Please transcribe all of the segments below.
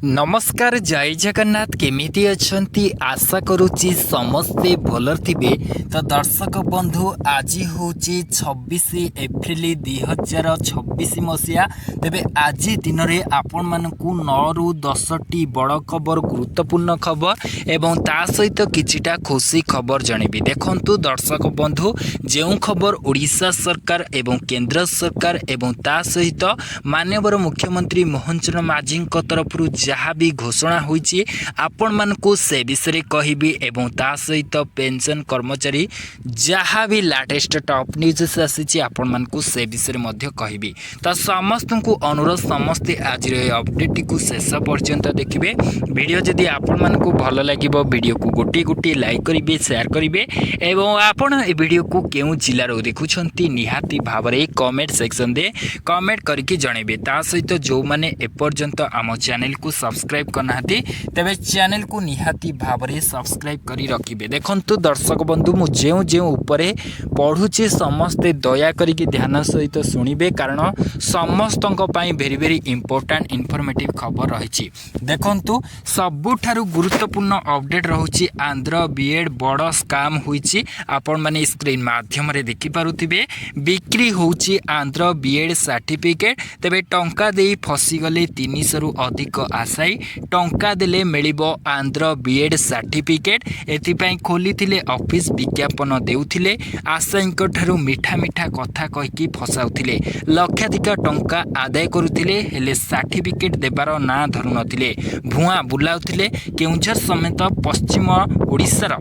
नमस्कार जय जगन्नाथ केमिति अछंती आशा करुच्ची समस्ते भलर थिबे। तो दर्शक बंधु आज हूँ 26 एप्रिल 2026 मसीहा। तेबे आज दिन में आपण मानकु 9 रु 10 टी बड़ खबर गुरुत्वपूर्ण खबर एवं ता सहित किछिटा खुशी खबर जणेबी। देखंतु दर्शक बंधु जो खबर ओडिशा सरकार एवं केंद्र सरकार एवं ता सहित माननीय मुख्यमंत्री मोहन माझी तरफ जहाँ भी घोषणा होईची आपण मानकु से विषय कहबी एवं ता सहित पेंशन कर्मचारी जहाँ भी लेटेस्ट टॉप न्यूज आसी आपण मानकु से विषय मध्य कहबी। तो समस्त को अनुरोध समस्ते आज अपडेट को शेष पर्यंत देखिए। वीडियो जदि आपण मानकु भल लगिबो वीडियो को गोटी गोटी लाइक करिवे शेयर करिवे एवं आपण ए वीडियो को केउ जिल्ला रो देखुछंती निहाती भाबरे कमेंट सेक्शन दे कमेंट करके जणेबे। ता सहित जो माने एपर्यंत आम चैनल को सब्सक्राइब करना तेरे चैनल को निहाती भावरे सब्सक्राइब करी रखिए। देखंतु दर्शक बंधु मु जेउ जेउ उपरे पढ़ुचे समस्ते दया करिके ध्यान सहित शुणिबे कारण समस्तक पई वेरी वेरी इंपोर्टेंट इनफॉर्मेटिव खबर रही। देखंतु सबुठारु गुरुत्वपूर्ण अपडेट रहुची आंध्र बीएड बड़ स्काम होईची आपण माने स्क्रीन माध्यम रे देखि पारुथिबे। बिक्री होउची आंध्र बीएड सर्टिफिकेट तेबे टंका देई फसी गले 300 रु अधिक आशायी टंका देले मिलिबो आंध्र बीएड सर्टिफिकेट एथिपाई खोली ऑफिस विज्ञापन देउथिले आशायींक ठारू मिठा मिठा कथा कहिकी फसाउथिले लक्षाधिक टंका आदाय करुथिले हेले सर्टिफिकेट देबार ना धरु नथिले भुआ बुलाउथिले। केउंझर समेत पश्चिम ओडिशार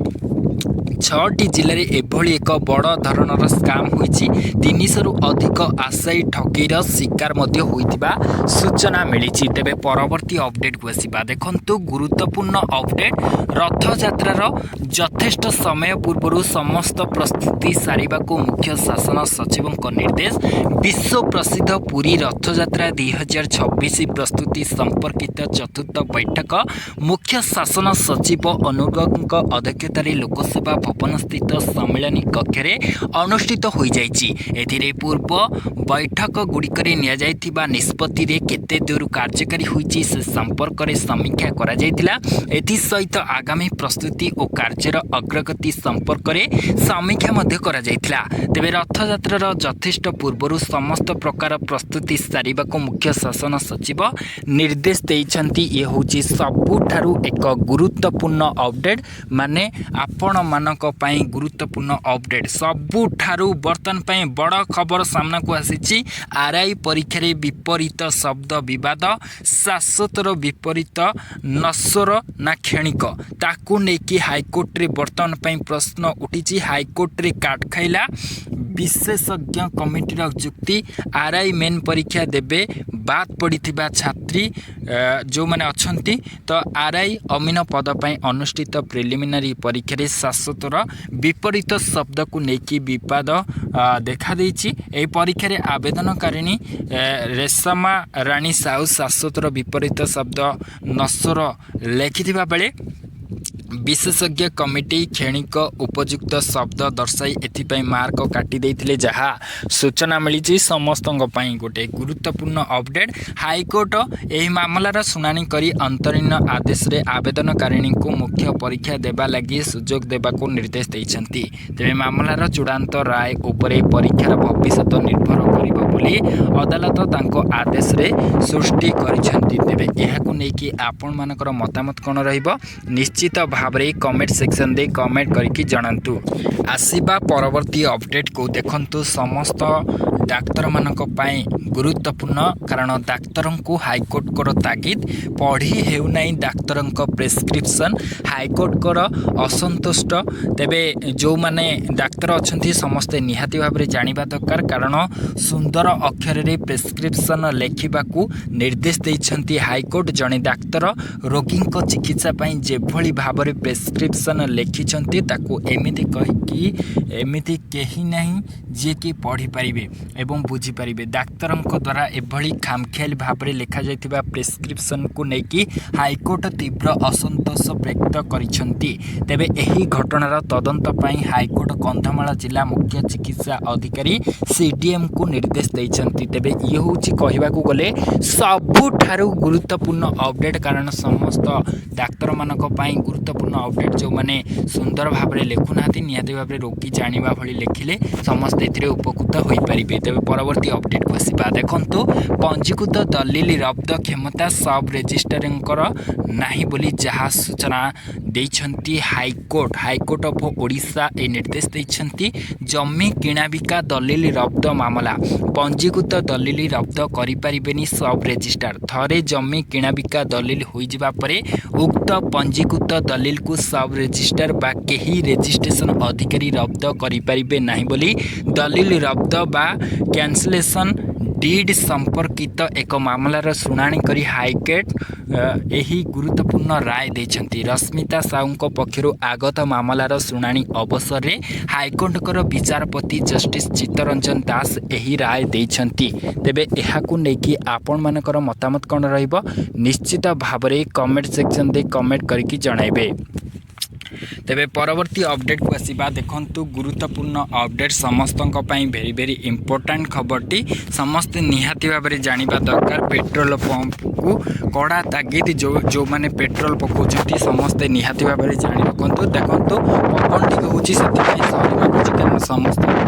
6टी जिले में एभली एक बड़ धरणर स्काम होईची 300 रु अधिक आशायी ठकीर शिकार मध्य होइतिबा सूचना मिली। तेबे परवर्ती अपडेट को आसीबा। देखंतु गुरुत्वपूर्ण अपडेट रथ यात्रार यथेष्ट समय पूर्व समस्त प्रस्तुति सारिबा को मुख्य शासन सचिव निर्देश। विश्व प्रसिद्ध पुरी रथ यात्रा 2026 प्रस्तुति संपर्कित चतुर्थ बैठक मुख्य शासन सचिव अनुराग अध्यक्षतार लोकसेवा भवन स्थित सम्मेलन कक्ष अनुष्ठित हो जाइए। पूर्व बैठक गुड़िक निष्पत्ति केते दूर कार्यकारी होइछि से संपर्क में समीक्षा करा जायतिला। एथि सहित आगामी प्रस्तुति और कार्यर अग्रगति संपर्क में समीक्षा मध्य करा जायतिला। तेबे रथ यात्रार यथेष्ट पूर्व समस्त प्रकार प्रस्तुति सारिबा को मुख्य शासन सचिव निर्देश देइछन्ति। ये होछि सबुठारु एक गुरुत्वपूर्ण अपडेट माने आपण मानक पई गुरुत्वपूर्ण अपडेट सबुठारु बर्तन पई बड़ खबर सामना को आसीछि। आरआई परीक्षा रे विपरीत शब्द विवाद शाश्वतर विपरीत नश्वर ना क्षणिक ताकू नेकी हाईकोर्ट रे बर्तन पई प्रश्न उठिछि। हाईकोर्ट रे काट खाइला विशेषज्ञ कमिटी जुक्ति आरआई मेन परीक्षा देबे बाद पड़िथिबा छात्री जो माने अछंती तो आरआई अमीन पद पई अनुष्ठित प्रिलिमिनारी परीक्षा रे शाश्वतर विपरीत शब्द को नेकी विवाद देखा देइछि। एही परीक्षा रे आवेदनकारिणी रेशमा रानी साहू शाश्वतर विपरीत शब्द नश्वर लेखिथिबा बेले विशेषज्ञ कमिटी क्षणिक उपयुक्त शब्द दर्शाई एथिपाई मार्क काटी देइथिले जहा सूचना मिली। समस्त गोटे गुरुत्वपूर्ण अपडेट हाईकोर्ट एही मामलार शुणाणी करी अंतरीण आदेश रे आवेदनकारिणी को मुख्य परीक्षा देबा लगी सुजोग देबा को निर्देश देइछन्ति। तेबे मामलार चूड़ांत राय उपरे परीक्षार भविष्य निर्भर करिबो बोली अदालत तांको आदेश रे सृष्टि करिछन्ति। तेबे एहाकु नेकी आपण मानकर मतामत कोन रहिबो निश्चित भावरे कमेंट सेक्शन दे कमेंट करके जणांतु। आसीबा परवर्ती अपडेट को देखंतु समस्त डाक्तर मानक पाई गुरुत्वपूर्ण कारण डाक्तर को हाईकोर्ट कर तागिद पढ़ी हेउ नाही डाक्तर प्रेस्क्रिप्शन हाईकोर्ट कर असंतुष्ट। तेबे जो माने डाक्तर अछंती समस्ते निहाती भाबरे जानिबा दरकार कारण सुंदर अक्षर रे प्रेस्क्रिप्शन लेखिबा को निर्देश देइछंती हाईकोर्ट। जणे डाक्तर रोगी को चिकित्सा पाई जेभली भाबरे प्रेस्क्रिप्शन लेखिछंती ताको एमिति कहि एमिति केही नाही जे कि पढ़ी पारिबे एवं बुझी पारिबे। डाक्तर ଡାକ୍ତରଙ୍କ ଦ୍ୱାରା ଏଭଳି ଖାମଖିଆଲି ଭାବରେ ଲେଖାଯାଇଥିବା ପ୍ରେସ୍କ୍ରିପ୍ସନକୁ ନେଇକି ହାଇକୋର୍ଟ ତୀବ୍ର ଅସନ୍ତୋଷ ବ୍ୟକ୍ତ କରିଛନ୍ତି। ତେବେ ଏହି ଘଟଣାର ତଦନ୍ତ ପାଇଁ ହାଇକୋର୍ଟ କନ୍ଧମାଳ ଜିଲ୍ଲା ମୁଖ୍ୟ ଚିକିତ୍ସା ଅଧିକାରୀ CDMକୁ ନିର୍ଦ୍ଦେଶ ଦେଇଛନ୍ତି। ତେବେ ଇଏ ହେଉଛି କହିବାକୁ ଗଲେ ସବୁଠାରୁ ଗୁରୁତ୍ୱପୂର୍ଣ୍ଣ ଅପଡେଟ୍, କାରଣ ସମସ୍ତ ଡାକ୍ତରମାନଙ୍କ ପାଇଁ ଗୁରୁତ୍ୱପୂର୍ଣ୍ଣ ଅପଡେଟ୍। ଯେଉଁମାନେ ସୁନ୍ଦର ଭାବରେ ଲେଖୁନାହାନ୍ତି ନିହାତି ଭାବରେ ରୋଗୀ ଜାଣିବା ଭଳି ଲେଖିଲେ ସମସ୍ତେ ଏଥିରେ ଉପକୃତ ହୋଇପାରିବେ। ତେବେ ପରବର୍ତ୍ତୀ ଅପଡେଟ୍କୁ ଆସିବା। ଦେଖନ୍ତୁ, ପଞ୍ଜୀକୃତ ଦଲିଲ ରବ୍ଦ କ୍ଷମତା ସବ୍ ରେଜିଷ୍ଟ୍ରାରଙ୍କର ନାହିଁ ବୋଲି ଯାହା ସୂଚନା ଦେଇଛନ୍ତି ହାଇକୋର୍ଟ ଅଫ୍ ଓଡ଼ିଶା ଏହି ନିର୍ଦ୍ଦେଶ ଦେଇଛନ୍ତି। ଜମି କିଣାବିକା ଦଲିଲ ରବ୍ଦ ମାମଲା ପଞ୍ଜୀକୃତ ଦଲିଲ ରବ୍ଦ କରିପାରିବେନି ସବ୍ ରେଜିଷ୍ଟ୍ରାର। ଥରେ ଜମି କିଣାବିକା ଦଲିଲ ହୋଇଯିବା ପରେ ଉକ୍ତ ପଞ୍ଜୀକୃତ ଦଲିଲକୁ ସବ୍ ରେଜିଷ୍ଟ୍ରାର ବା କେହି ରେଜିଷ୍ଟ୍ରେସନ ଅଧିକାରୀ ରବ୍ଦ କରିପାରିବେ ନାହିଁ ବୋଲି ଦଲିଲ ରବ୍ଦ ବା କ୍ୟାନ୍ସଲେସନ ଡିଡ୍ ସମ୍ପର୍କିତ ଏକ ମାମଲାର ଶୁଣାଣି କରି ହାଇକୋର୍ଟ ଏହି ଗୁରୁତ୍ୱପୂର୍ଣ୍ଣ ରାୟ ଦେଇଛନ୍ତି। ରଶ୍ମିତା ସାହୁଙ୍କ ପକ୍ଷରୁ ଆଗତ ମାମଲାର ଶୁଣାଣି ଅବସରରେ ହାଇକୋର୍ଟଙ୍କର ବିଚାରପତି ଜଷ୍ଟିସ୍ ଚିତ୍ତରଞ୍ଜନ ଦାସ ଏହି ରାୟ ଦେଇଛନ୍ତି। ତେବେ ଏହାକୁ ନେଇକି ଆପଣମାନଙ୍କର ମତାମତ କ'ଣ ରହିବ ନିଶ୍ଚିତ ଭାବରେ କମେଣ୍ଟ ସେକ୍ସନରେ କମେଣ୍ଟ କରିକି ଜଣାଇବେ। ତେବେ ପରବର୍ତ୍ତୀ ଅପଡେଟ୍କୁ ଆସିବା। ଦେଖନ୍ତୁ, ଗୁରୁତ୍ୱପୂର୍ଣ୍ଣ ଅପଡେଟ୍ ସମସ୍ତଙ୍କ ପାଇଁ ଭେରି ଇମ୍ପୋର୍ଟାଣ୍ଟ ଖବରଟି ସମସ୍ତେ ନିହାତି ଭାବରେ ଜାଣିବା ଦରକାର। ପେଟ୍ରୋଲ ପମ୍ପକୁ କଡ଼ା ତାଗିଦ, ଯେଉଁମାନେ ପେଟ୍ରୋଲ ପକାଉଛନ୍ତି ସମସ୍ତେ ନିହାତି ଭାବରେ ଜାଣି ରଖନ୍ତୁ। ଦେଖନ୍ତୁ, ପବନ ଟିକେ ହେଉଛି ସେଥିପାଇଁ ସରି ମାଗୁଛି, କାରଣ ସମସ୍ତଙ୍କ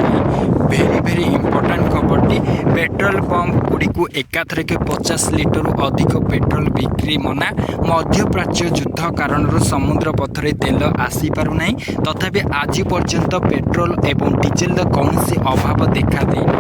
ପାଇଁ ଭେରି ଇମ୍ପୋର୍ଟାଣ୍ଟ ଖବରଟି। ପେଟ୍ରୋଲ ପମ୍ପଗୁଡ଼ିକୁ ଏକାଥରକେ 50 ଲିଟରରୁ ଅଧିକ ପେଟ୍ରୋଲ ବିକ୍ରି ମନା। ମଧ୍ୟପ୍ରାଚ୍ୟ ଯୁଦ୍ଧ କାରଣରୁ ସମୁଦ୍ର ପଥରେ ତେଲ ଆସିପାରୁନାହିଁ, ତଥାପି ଆଜି ପର୍ଯ୍ୟନ୍ତ ପେଟ୍ରୋଲ ଏବଂ ଡିଜେଲର କୌଣସି ଅଭାବ ଦେଖାଦେଇନି।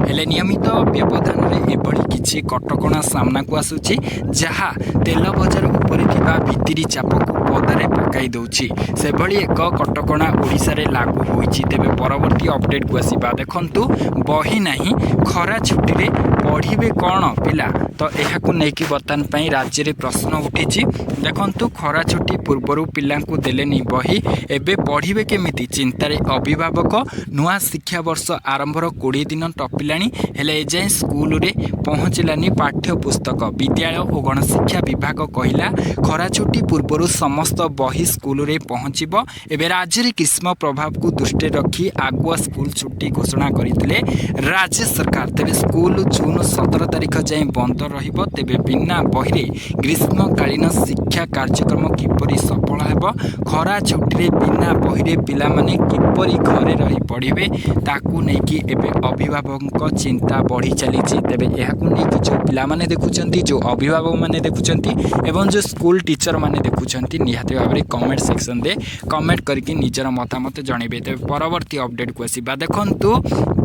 ହେଲେ ନିୟମିତ ବ୍ୟବଧାନରେ ଏଭଳି କିଛି କଟକଣା ସାମ୍ନାକୁ ଆସୁଛି ଯାହା ତେଲ ବଜାର ଉପରେ ଥିବା ଭିତିରି ଚାପକୁ ପଦାରେ ପକାଇ ଦେଉଛି। ସେଭଳି ଏକ କଟକଣା ଓଡ଼ିଶାରେ ଲାଗୁ ହୋଇଛି। ତେବେ ପରବର୍ତ୍ତୀ ଅପଡେଟ୍କୁ ଆସିବା। ଦେଖନ୍ତୁ, ବହି ନାହିଁ, ଖରା ଛୁଟିରେ ପଢ଼ିବେ କ'ଣ ପିଲା? ତ ଏହାକୁ ନେଇକି ବର୍ତ୍ତମାନ ପାଇଁ ରାଜ୍ୟରେ ପ୍ରଶ୍ନ ଉଠିଛି। ଦେଖନ୍ତୁ, ଖରା ଛୁଟି ପୂର୍ବରୁ ପିଲାଙ୍କୁ ଦେଲେନି ବହି, ଏବେ ପଢ଼ିବେ କେମିତି ଚିନ୍ତାରେ ଅଭିଭାବକ। ନୂଆ ଶିକ୍ଷାବର୍ଷ ଆରମ୍ଭର 20 ଦିନ ଟପିଲାଣି, ହେଲେ ଏଯାଏଁ ସ୍କୁଲରେ ପହଞ୍ଚିଲାନି ପାଠ୍ୟପୁସ୍ତକ। ବିଦ୍ୟାଳୟ ଓ ଗଣଶିକ୍ଷା ବିଭାଗ କହିଲା ଖରା ଛୁଟି ପୂର୍ବରୁ ସମସ୍ତ ବହି ସ୍କୁଲରେ ପହଞ୍ଚିବ। ଏବେ ରାଜ୍ୟରେ ଗ୍ରୀଷ୍ମ ପ୍ରଭାବକୁ ଦୃଷ୍ଟିରେ ରଖି ଆଗୁଆ ସ୍କୁଲ ଛୁଟି ଘୋଷଣା କରିଥିଲେ ରାଜ୍ୟ ସରକାର। ତେବେ ସ୍କୁଲ ଜୁନ୍ 17 ତାରିଖ ଯାଏଁ ବନ୍ଦ ରହିବ। ତେବେ ବିନା ବହିରେ ଗ୍ରୀଷ୍ମକାଳୀନ ଶିକ୍ଷା କାର୍ଯ୍ୟକ୍ରମ କିପରି ସଫଳ ହେବ? ଖରା ଛୁଟିରେ ବିନା ବହିରେ ପିଲାମାନେ କିପରି ଘରେ ରହି ପଢ଼ିବେ, ତାକୁ ନେଇକି ଏବେ ଅଭିଭାବକଙ୍କ ଚିନ୍ତା ବଢ଼ି ଚାଲିଛି। ତେବେ ଏହାକୁ ନେଇକି ଯେଉଁ ପିଲାମାନେ ଦେଖୁଛନ୍ତି, ଯେଉଁ ଅଭିଭାବକମାନେ ଦେଖୁଛନ୍ତି ଏବଂ ଯେଉଁ ସ୍କୁଲ ଟିଚରମାନେ ଦେଖୁଛନ୍ତି ନିହାତି ଭାବରେ କମେଣ୍ଟ ସେକ୍ସନରେ କମେଣ୍ଟ କରିକି ନିଜର ମତାମତ ଜଣାଇବେ। ତେବେ ପରବର୍ତ୍ତୀ ଅପଡେଟ୍କୁ ଆସିବା। ଦେଖନ୍ତୁ,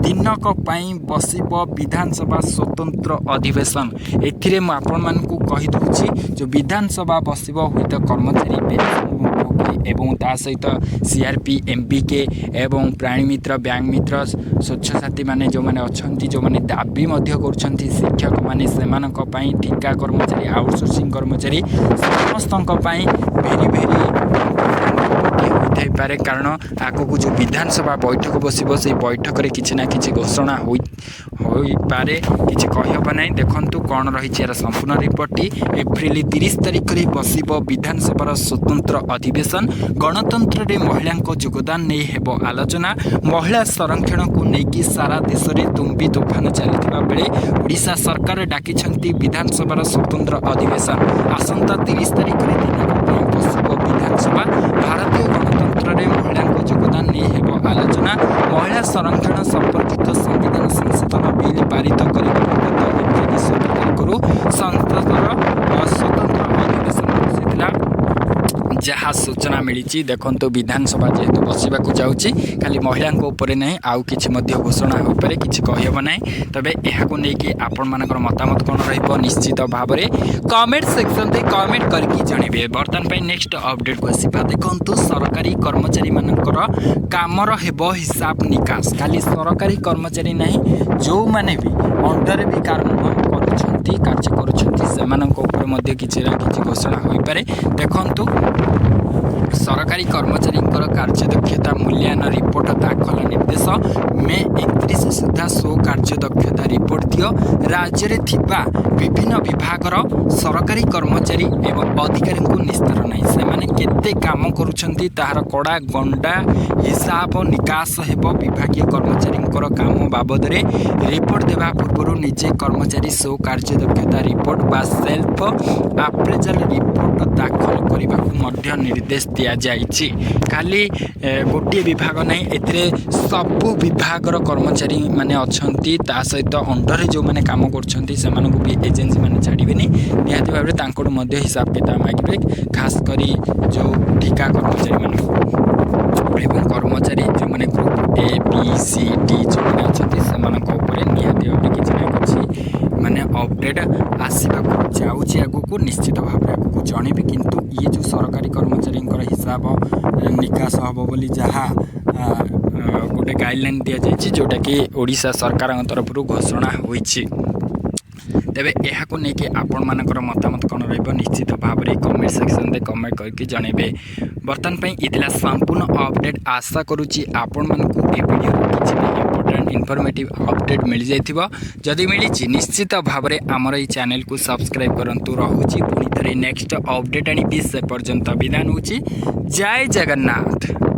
ଦିନକ ପାଇଁ ବସିବ ବିଧାନସଭା ସ୍ୱତନ୍ତ୍ର ଅଧିବେଶନ। ଏଥିରେ ମୁଁ ଆପଣମାନଙ୍କୁ କହିଦେଉଛି, ଯେଉଁ ବିଧାନସଭା ବସିବ ହୁଏତ କର୍ମଚାରୀ ଏବଂ ତା ସହିତ CRP MBK ଏବଂ ପ୍ରାଣୀ ମିତ୍ର, ବ୍ୟାଙ୍କ ମିତ୍ର, ସ୍ୱଚ୍ଛସାଥୀମାନେ ଯେଉଁମାନେ ଅଛନ୍ତି, ଯେଉଁମାନେ ଦାବି ମଧ୍ୟ କରୁଛନ୍ତି ଶିକ୍ଷକମାନେ, ସେମାନଙ୍କ ପାଇଁ, ଠିକା କର୍ମଚାରୀ, ଆଉଟସୋର୍ସିଂ କର୍ମଚାରୀ, ସମସ୍ତଙ୍କ ପାଇଁ ଭେରି ହୋଇଥାଇପାରେ। କାରଣ ଆଗକୁ ଯେଉଁ ବିଧାନସଭା ବୈଠକ ବସିବ ସେଇ ବୈଠକରେ କିଛି ନା କିଛି ଘୋଷଣା ହୋଇପାରେ, କିଛି କହିହେବ ନାହିଁ। ଦେଖନ୍ତୁ କ'ଣ ରହିଛି ଏହାର ସମ୍ପୂର୍ଣ୍ଣ ରିପୋର୍ଟଟି। ଏପ୍ରିଲ 30 ତାରିଖରେ ବସିବ ବିଧାନସଭାର ସ୍ୱତନ୍ତ୍ର ଅଧିବେଶନ। ଗଣତନ୍ତ୍ରରେ ମହିଳାଙ୍କ ଯୋଗଦାନ ନେଇ ହେବ ଆଲୋଚନା। ମହିଳା ସଂରକ୍ଷଣକୁ ନେଇକି ସାରା ଦେଶରେ ତୁମ୍ବି ତୋଫାନ ଚାଲିଥିବା ବେଳେ ଓଡ଼ିଶା ସରକାର ଡାକିଛନ୍ତି ବିଧାନସଭାର ସ୍ୱତନ୍ତ୍ର ଅଧିବେଶନ। ଆସନ୍ତା 30 ତାରିଖରେ ଦିନକ ପାଇଁ ବସିବ ବିଧାନସଭା। ଭାରତୀୟ ଗଣତନ୍ତ୍ରରେ ମହିଳାଙ୍କ ଯୋଗଦାନ ନେଇ ହେବ ଆଲୋଚନା। ମହିଳା ସଂରକ୍ଷଣ ସମ୍ପର୍କିତ ସମ୍ବିଧାନ ସଂଶୋଧନ ବିଲ୍ ପାରିତ କରିବାକୁ ଗତ ଏପ୍ରିଲ 17 ତାରିଖରୁ ସଂସଦର ସ୍ୱତନ୍ତ୍ର ଅଧିବେଶନ ବସିଥିଲା ଯାହା ସୂଚନା ମିଳିଛି। ଦେଖନ୍ତୁ, ବିଧାନସଭା ଯେହେତୁ ବସିବାକୁ ଯାଉଛି, ଖାଲି ମହିଳାଙ୍କ ଉପରେ ନାହିଁ, ଆଉ କିଛି ମଧ୍ୟ ଘୋଷଣା ହୋଇପାରେ, କିଛି କହିହେବ ନାହିଁ। ତେବେ ଏହାକୁ ନେଇକି ଆପଣମାନଙ୍କର ମତାମତ କ'ଣ ରହିବ ନିଶ୍ଚିତ ଭାବରେ କମେଣ୍ଟ ସେକ୍ସନରେ କମେଣ୍ଟ କରିକି ଜଣାଇବେ। ବର୍ତ୍ତମାନ ପାଇଁ ନେକ୍ସଟ ଅପଡେଟ୍କୁ ଆସିବା। ଦେଖନ୍ତୁ, ସରକାରୀ କର୍ମଚାରୀମାନଙ୍କର କାମର ହେବ ହିସାବ ନିକାଶ। ଖାଲି ସରକାରୀ କର୍ମଚାରୀ ନାହିଁ, ଯେଉଁମାନେ ବି ଅଣ୍ଡରରେ ବି କାର୍ଯ୍ୟ କରୁଛନ୍ତି ସେମାନଙ୍କ ଉପରେ ମଧ୍ୟ କିଛି ନା କିଛି ଘୋଷଣା ହୋଇପାରେ। ଦେଖନ୍ତୁ, सरकारी कर्मचारी कार्यदक्षता मूल्यांकन रिपोर्ट दाखल निर्देश मे 31 सुधा सो कार्यदक्षता रिपोर्ट दियो। राज्य रे थिबा विभिन्न विभागर सरकारी कर्मचारी एवं अधिकारी को निस्तार नहीं से माने केते काम करूछंती ताहार कड़ा गंडा हिसाब निकास हेबो। विभागीय कर्मचारी काम बाबद रे रिपोर्ट देवा पूर्व निजे कर्मचारी सो कार्यदक्षता रिपोर्ट बा सेल्फ अप्रेजल रिपोर्ट दाखल करने को निर्देश दिया जाइछि। खाली गोटे विभाग नहीं एथिरे सबु विभागर कर्मचारी माने अछंती ता सहित अंडर जो माने काम करछंती से मानको भी एजेंसी माने छाड़िबेनी निहाती भाबरे तांकोड मध्य हिसाब किताब मागिबे। खास करी जो ठिका कर्मचारी माने एवं कर्मचारी जो माने group A B C D जो माने अछंती से मानको ऊपर निहाती भाबरे किछि ना किछि माने अपडेट आसीबा जाउछि आगु को निश्चित भाबरे आगु को जणेबी। किंतु ये जो सरकारी कर्मचारी हिसाब निकास हम बोली जहाँ गोटे गाइडलाइन दि जाइए जोटा कि ओडिशा सरकार तरफ घोषणा होइछि। तेबे यह को लेकिन आपण मानकर मतामत कौन रहिबो निश्चित भाव में कमेंट सेक्शन में कमेंट करके जनइबे। बर्तमान पई इतिला संपूर्ण अपडेट आशा करूची आपण मानकू ए वीडियो किछि इंपोर्टेंट इनफॉर्मेटिव अपडेट मिल जाइथिबो। जदि मिली निश्चित भाव में आमर ई चैनल को सब्सक्राइब करंतु। रहुची पुनी थरे नेक्स्ट अपडेट आनी से पर्यंत विदान होची। जय जगन्नाथ।